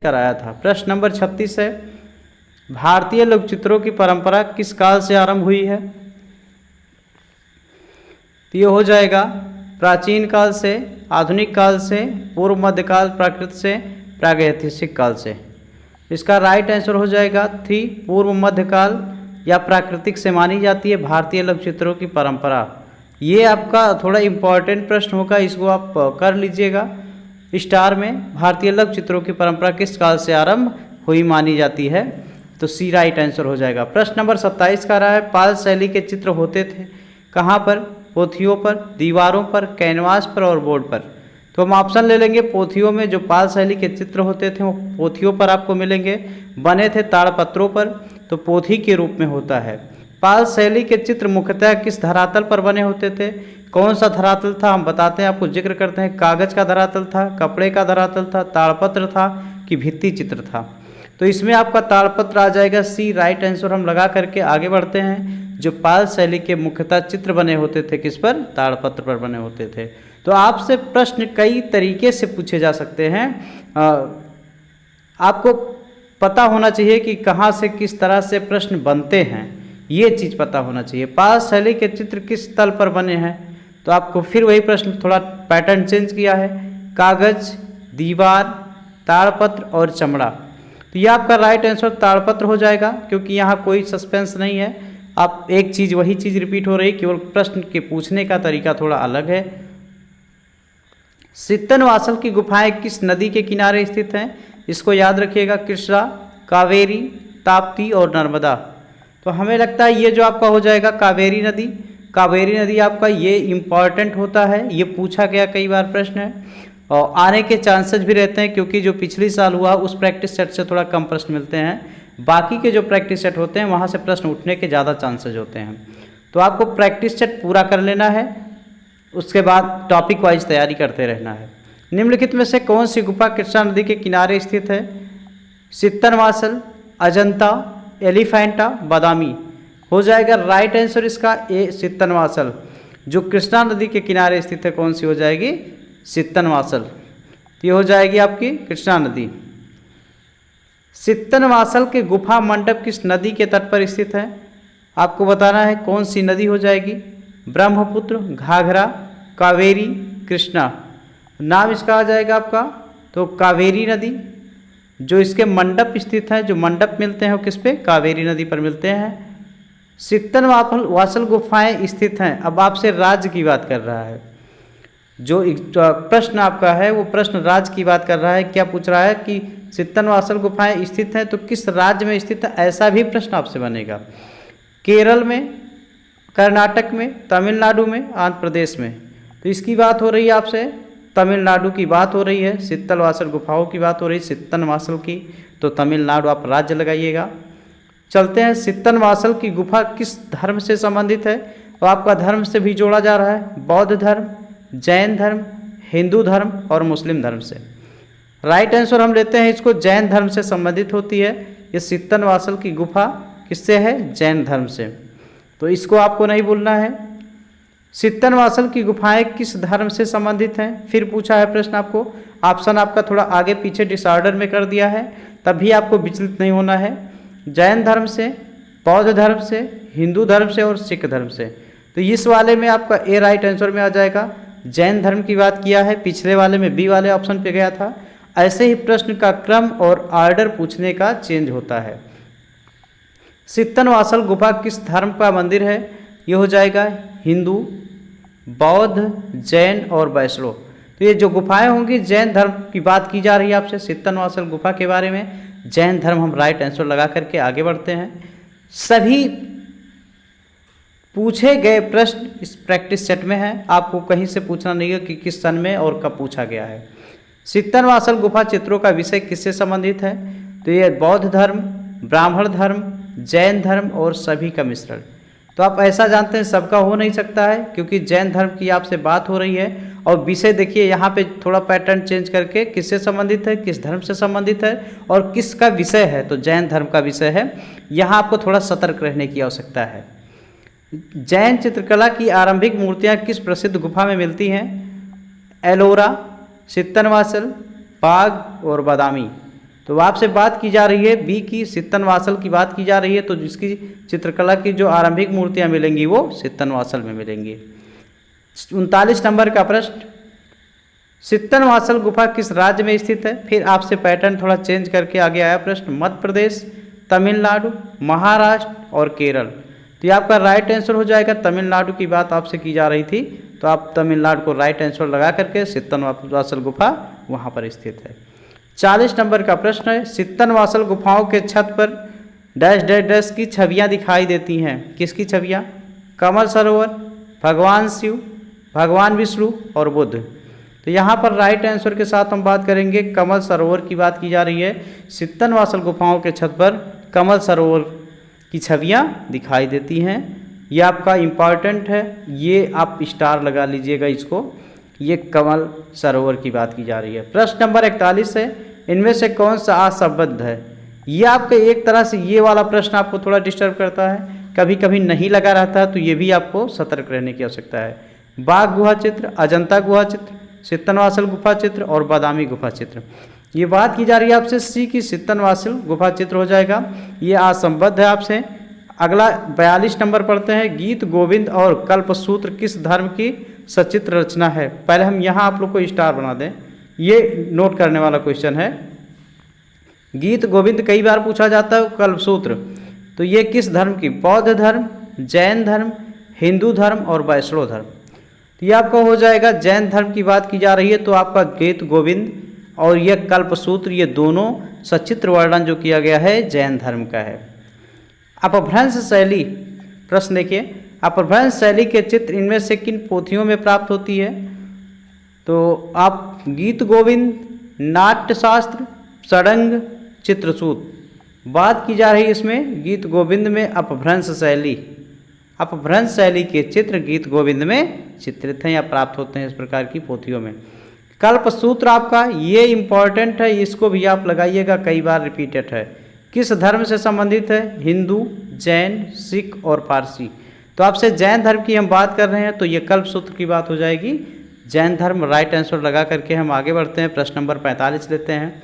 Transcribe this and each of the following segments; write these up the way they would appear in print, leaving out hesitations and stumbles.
कराया था। प्रश्न नंबर 36 है, भारतीय लोक चित्रों की परंपरा किस काल से आरंभ हुई है? तो ये हो जाएगा प्राचीन काल से, आधुनिक काल से, पूर्व मध्यकाल, प्राकृत से, प्रागैतिहासिक काल से। इसका राइट आंसर हो जाएगा 3, पूर्व मध्यकाल या प्राकृतिक से मानी जाती है भारतीय लोक चित्रों की परंपरा। ये आपका थोड़ा इम्पॉर्टेंट प्रश्न होगा, इसको आप कर लीजिएगा स्टार में। भारतीय लोक चित्रों की परंपरा किस काल से आरंभ हुई मानी जाती है? तो सी राइट आंसर हो जाएगा। प्रश्न नंबर 27 का रहा है, पाल शैली के चित्र होते थे कहाँ पर? पोथियों पर, दीवारों पर, कैनवास पर और बोर्ड पर। तो हम ऑप्शन ले लेंगे। पोथियों में जो पाल शैली के चित्र होते थे वो पोथियों पर आपको मिलेंगे। बने थे ताड़पत्रों पर, तो पोथी के रूप में होता है। पाल शैली के चित्र मुख्यतः किस धरातल पर बने होते थे? कौन सा धरातल था हम बताते हैं, आपको जिक्र करते हैं। कागज का धरातल था, कपड़े का धरातल था, ताड़पत्र था कि भित्ति चित्र था? तो इसमें आपका ताड़पत्र आ जाएगा, सी राइट आंसर हम लगा करके आगे बढ़ते हैं। जो पाल शैली के मुख्यतः चित्र बने होते थे किस पर? ताड़पत्र पर बने होते थे। तो आपसे प्रश्न कई तरीके से पूछे जा सकते हैं। आपको पता होना चाहिए कि कहाँ से किस तरह से प्रश्न बनते हैं, ये चीज़ पता होना चाहिए। पाल शैली के चित्र किस तल पर बने हैं? तो आपको फिर वही प्रश्न थोड़ा पैटर्न चेंज किया है, कागज, दीवार, ताड़पत्र और चमड़ा। तो ये आपका राइट आंसर ताड़पत्र हो जाएगा, क्योंकि यहाँ कोई सस्पेंस नहीं है। आप एक चीज़ वही चीज़ रिपीट हो रही, केवल प्रश्न के पूछने का तरीका थोड़ा अलग है। सित्तनवासल की गुफाएं किस नदी के किनारे स्थित हैं? इसको याद रखिएगा, कृष्णा, कावेरी, ताप्ती और नर्मदा। तो हमें लगता है ये जो आपका हो जाएगा कावेरी नदी। कावेरी नदी आपका ये इम्पॉर्टेंट होता है, ये पूछा गया कई बार प्रश्न है और आने के चांसेस भी रहते हैं, क्योंकि जो पिछली साल हुआ उस प्रैक्टिस सेट से थोड़ा कम प्रश्न मिलते हैं। बाकी के जो प्रैक्टिस सेट होते हैं वहाँ से प्रश्न उठने के ज़्यादा चांसेज होते हैं। तो आपको प्रैक्टिस सेट पूरा कर लेना है, उसके बाद टॉपिक वाइज तैयारी करते रहना है। निम्नलिखित में से कौन सी गुफा कृष्णा नदी के किनारे स्थित है? सित्तनवासल, अजंता, एलिफेंटा, बादामी। हो जाएगा राइट आंसर इसका ए, सित्तनवासल। जो कृष्णा नदी के किनारे स्थित है कौन सी हो जाएगी? सित्तनवासल। तो ये हो जाएगी आपकी कृष्णा नदी। सित्तनवासल के गुफा मंडप किस नदी के तट पर स्थित है? आपको बताना है कौन सी नदी हो जाएगी? ब्रह्मपुत्र, घाघरा, कावेरी, कृष्णा। नाम इसका आ जाएगा आपका तो कावेरी नदी। जो इसके मंडप स्थित हैं, जो मंडप मिलते हैं वो किस पे? कावेरी नदी पर मिलते हैं। सित्तनवासल गुफाएं स्थित हैं। अब आपसे राज्य की बात कर रहा है, जो प्रश्न आपका है वो प्रश्न राज्य की बात कर रहा है। क्या पूछ रहा है कि सित्तनवासल गुफाएं स्थित हैं तो किस राज्य में स्थित है, ऐसा भी प्रश्न आपसे बनेगा। केरल में, कर्नाटक में, तमिलनाडु में, आंध्र प्रदेश में। तो इसकी बात हो रही है आपसे, तमिलनाडु की बात हो रही है। सित्तनवासल गुफाओं की बात हो रही है सित्तनवासल की, तो तमिलनाडु आप राज्य लगाइएगा। चलते हैं, सित्तनवासल की गुफा किस धर्म से संबंधित है? और आपका धर्म से भी जोड़ा जा रहा है, बौद्ध धर्म, जैन धर्म, हिंदू धर्म और मुस्लिम धर्म से। राइट आंसर हम लेते हैं इसको, जैन धर्म से संबंधित होती है ये सित्तनवासल की गुफा। किससे है? जैन धर्म से। तो इसको आपको नहीं भूलना है। सित्तनवासल की गुफाएं किस धर्म से संबंधित हैं? फिर पूछा है प्रश्न आपको, ऑप्शन आपका थोड़ा आगे पीछे डिसऑर्डर में कर दिया है, तभी आपको विचलित नहीं होना है। जैन धर्म से, बौद्ध धर्म से, हिंदू धर्म से और सिख धर्म से। तो इस वाले में आपका ए राइट आंसर में आ जाएगा। जैन धर्म की बात किया है, पिछले वाले में बी वाले ऑप्शन पे गया था। ऐसे ही प्रश्न का क्रम और ऑर्डर पूछने का चेंज होता है। सित्तनवासल गुफा किस धर्म का मंदिर है? ये हो जाएगा हिंदू, बौद्ध, जैन और वैष्णव। तो ये जो गुफाएं होंगी जैन धर्म की बात की जा रही है आपसे सित्तनवासल गुफा के बारे में। जैन धर्म हम राइट आंसर लगा करके आगे बढ़ते हैं। सभी पूछे गए प्रश्न इस प्रैक्टिस सेट में हैं, आपको कहीं से पूछना नहीं है कि किस सन में और कब पूछा गया है। सित्तनवासल गुफा चित्रों का विषय किससे संबंधित है? तो ये बौद्ध धर्म, ब्राह्मण धर्म, जैन धर्म और सभी का मिश्रण। तो आप ऐसा जानते हैं सबका हो नहीं सकता है, क्योंकि जैन धर्म की आपसे बात हो रही है। और विषय देखिए यहाँ पे थोड़ा पैटर्न चेंज करके किससे संबंधित है, किस धर्म से संबंधित है और किसका विषय है, तो जैन धर्म का विषय है। यहाँ आपको थोड़ा सतर्क रहने की आवश्यकता है। जैन चित्रकला की आरंभिक मूर्तियाँ किस प्रसिद्ध गुफा में मिलती हैं? एलोरा, सित्तनवासल, बाग और बादामी। तो आपसे बात की जा रही है बी की सित्तनवासल की बात की जा रही है, तो जिसकी चित्रकला की जो आरंभिक मूर्तियां मिलेंगी वो सित्तनवासल में मिलेंगी। 39 नंबर का प्रश्न, सित्तनवासल गुफा किस राज्य में स्थित है? फिर आपसे पैटर्न थोड़ा चेंज करके आगे आया प्रश्न, मध्य प्रदेश, तमिलनाडु, महाराष्ट्र और केरल। तो ये आपका राइट आंसर हो जाएगा। तमिलनाडु की बात आपसे की जा रही थी, तो आप तमिलनाडु को राइट आंसर लगा करके सित्तनवासल गुफा वहाँ पर स्थित है। 40 नंबर का प्रश्न है, सित्तनवासल गुफाओं के छत पर डैश डैश डैश की छवियाँ दिखाई देती हैं। किसकी छवियाँ? कमल सरोवर, भगवान शिव, भगवान विष्णु और बुद्ध। तो यहाँ पर राइट आंसर के साथ हम बात करेंगे, कमल सरोवर की बात की जा रही है। सित्तनवासल गुफाओं के छत पर कमल सरोवर की छवियाँ दिखाई देती हैं। ये आपका इम्पॉर्टेंट है, ये आप स्टार लगा लीजिएगा इसको, ये कमल सरोवर की बात की जा रही है। प्रश्न नंबर 41 है, इनमें से कौन सा असंबद्ध है? ये आपके एक तरह से ये वाला प्रश्न आपको थोड़ा डिस्टर्ब करता है, कभी कभी नहीं लगा रहता है, तो ये भी आपको सतर्क रहने की आवश्यकता है। बाघ गुहा चित्र, अजंता गुहा चित्र, सित्तनवासल गुफा चित्र और बादामी गुफा चित्र। ये बात की जा रही है आपसे सी की सित्तनवासल गुफा चित्र हो जाएगा, ये असंबद्ध है आपसे। अगला 42 नंबर पढ़ते हैं, गीत गोविंद और कल्पसूत्र किस धर्म की सचित्र रचना है? पहले हम यहाँ आप लोग को स्टार बना दें, ये नोट करने वाला क्वेश्चन है। गीत गोविंद कई बार पूछा जाता है, कल्पसूत्र तो ये किस धर्म की? बौद्ध धर्म, जैन धर्म, हिंदू धर्म और वैष्णव धर्म। तो ये आपका हो जाएगा जैन धर्म की बात की जा रही है, तो आपका गीत गोविंद और ये कल्पसूत्र ये दोनों सचित्र वर्णन जो किया गया है जैन धर्म का है। अपभ्रंश शैली, प्रश्न देखिए, अपभ्रंश शैली के चित्र इनमें से किन पोथियों में प्राप्त होती है? तो आप गीत गोविंद, नाट्यशास्त्र, षडंग, चित्रसूत बात की जा रही है इसमें गीत गोविंद में अपभ्रंश शैली। अपभ्रंश शैली के चित्र गीत गोविंद में चित्रित हैं या प्राप्त होते हैं इस प्रकार की पोथियों में। कल्पसूत्र आपका ये इम्पॉर्टेंट है, इसको भी आप लगाइएगा, कई बार रिपीटेड है। किस धर्म से संबंधित है? हिंदू, जैन, सिख और पारसी। तो आपसे जैन धर्म की हम बात कर रहे हैं, तो ये कल्पसूत्र की बात हो जाएगी, जैन धर्म। राइट आंसर लगा करके हम आगे बढ़ते हैं। प्रश्न नंबर 45 लेते हैं,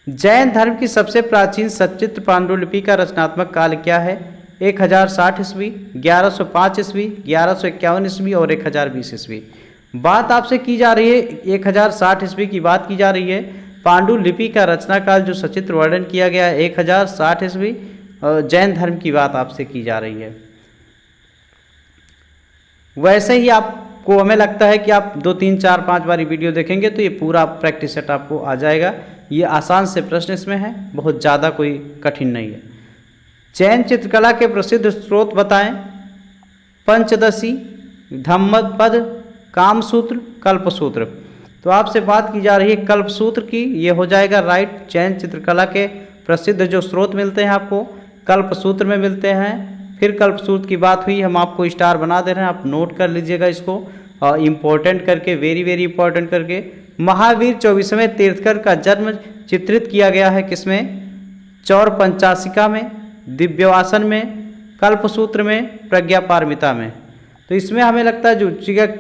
जैन धर्म की सबसे प्राचीन सचित्र पांडुलिपि का रचनात्मक काल क्या है? 1060 ईस्वी, 1105 ईस्वी, 1151 ईस्वी और 1020 ईस्वी। बात आपसे की जा रही है 1060 ईस्वी की बात की जा रही है। पांडुलिपि का रचना काल जो सचित्र वर्णन किया गया है 1060 ईस्वी, और जैन धर्म की बात आपसे की जा रही है। वैसे ही आपको हमें लगता है कि आप 2, 3, 4, 5 बारी वीडियो देखेंगे तो ये पूरा प्रैक्टिस सेट आपको आ जाएगा। ये आसान से प्रश्न इसमें है, बहुत ज़्यादा कोई कठिन नहीं है। जैन चित्रकला के प्रसिद्ध स्रोत बताएं। पंचदशी, धम्मपद, कामसूत्र, कल्पसूत्र। तो आपसे बात की जा रही है कल्पसूत्र की, ये हो जाएगा राइट। जैन चित्रकला के प्रसिद्ध जो स्रोत मिलते हैं आपको कल्पसूत्र में मिलते हैं। फिर कल्पसूत्र की बात हुई, हम आपको स्टार बना दे रहे हैं, आप नोट कर लीजिएगा इसको और इम्पोर्टेंट करके, वेरी वेरी इंपॉर्टेंट करके। महावीर 24वें तीर्थकर का जन्म चित्रित किया गया है किसमें? चौर पंचाशिका में, दिव्यवासन में, कल्पसूत्र में, प्रज्ञापारमिता में। तो इसमें हमें लगता है जो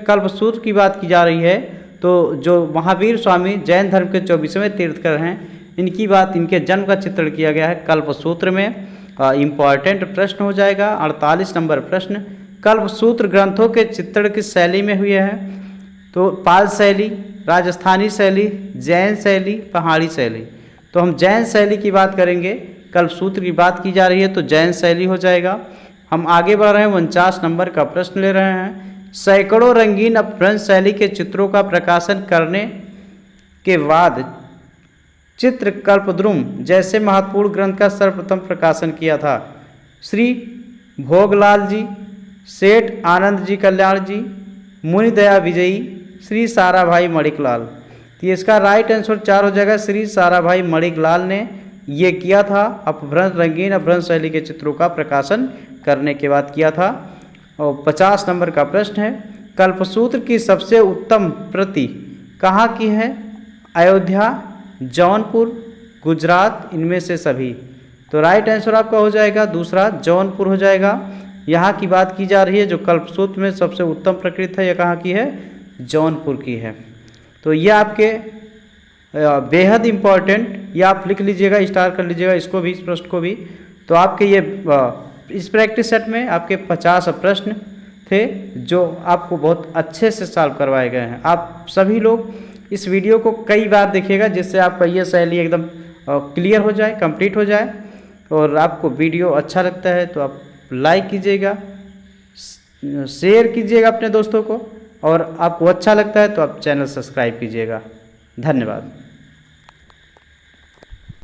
कल्पसूत्र की बात की जा रही है, तो जो महावीर स्वामी जैन धर्म के 24वें तीर्थकर हैं, इनकी बात, इनके जन्म का चित्रण किया गया है कल्पसूत्र में। इम्पॉर्टेंट प्रश्न हो जाएगा 48 नंबर प्रश्न, कल्पसूत्र ग्रंथों के चित्रण किस शैली में हुए हैं? तो पाल शैली, राजस्थानी शैली, जैन शैली, पहाड़ी शैली। तो हम जैन शैली की बात करेंगे, कल्पसूत्र की बात की जा रही है तो जैन शैली हो जाएगा। हम आगे बढ़ रहे हैं, 49 नंबर का प्रश्न ले रहे हैं, सैकड़ों रंगीन अपभ्रंश शैली के चित्रों का प्रकाशन करने के बाद चित्र कल्पद्रुम जैसे महत्वपूर्ण ग्रंथ का सर्वप्रथम प्रकाशन किया था? श्री भोगलाल जी, सेठ आनंद जी कल्याण जी, मुनिदया विजयी, श्री साराभाई मणिकलाल। तो इसका राइट आंसर 4 हो जाएगा, श्री साराभाई मणिकलाल ने ये किया था, अपभ्रंश रंगीन अपभ्रंश शैली के चित्रों का प्रकाशन करने के बाद किया था। और 50 नंबर का प्रश्न है, कल्पसूत्र की सबसे उत्तम प्रति कहाँ की है? अयोध्या, जौनपुर, गुजरात, इनमें से सभी। तो राइट आंसर आपका हो जाएगा दूसरा, जौनपुर हो जाएगा। यहाँ की बात की जा रही है जो कल्पसूत्र में सबसे उत्तम प्रकृति है, यह कहाँ की है? जौनपुर की है। तो ये आपके बेहद इम्पॉर्टेंट, या आप लिख लीजिएगा, स्टार कर लीजिएगा इसको भी, इस प्रश्न को भी। तो आपके ये इस प्रैक्टिस सेट में आपके 50 प्रश्न थे जो आपको बहुत अच्छे से सॉल्व करवाए गए हैं। आप सभी लोग इस वीडियो को कई बार देखिएगा जिससे आपका ये शैली एकदम क्लियर हो जाए, कंप्लीट हो जाए। और आपको वीडियो अच्छा लगता है तो आप लाइक कीजिएगा, शेयर कीजिएगा अपने दोस्तों को, और आपको अच्छा लगता है तो आप चैनल सब्सक्राइब कीजिएगा। धन्यवाद।